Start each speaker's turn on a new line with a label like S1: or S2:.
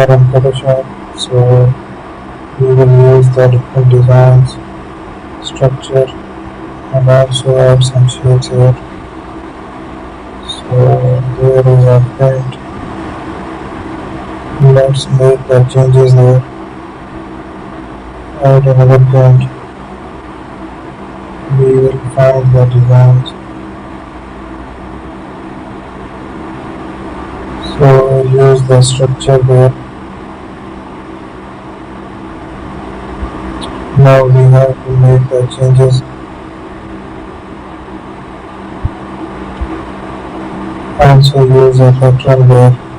S1: are in Photoshop, so we will use the different designs, structure, and also add some shapes here. So there is our print. Let's make the changes here. Add another print. We will find the designs. So use the structure here. Now we have to make the changes. Also use a pattern there.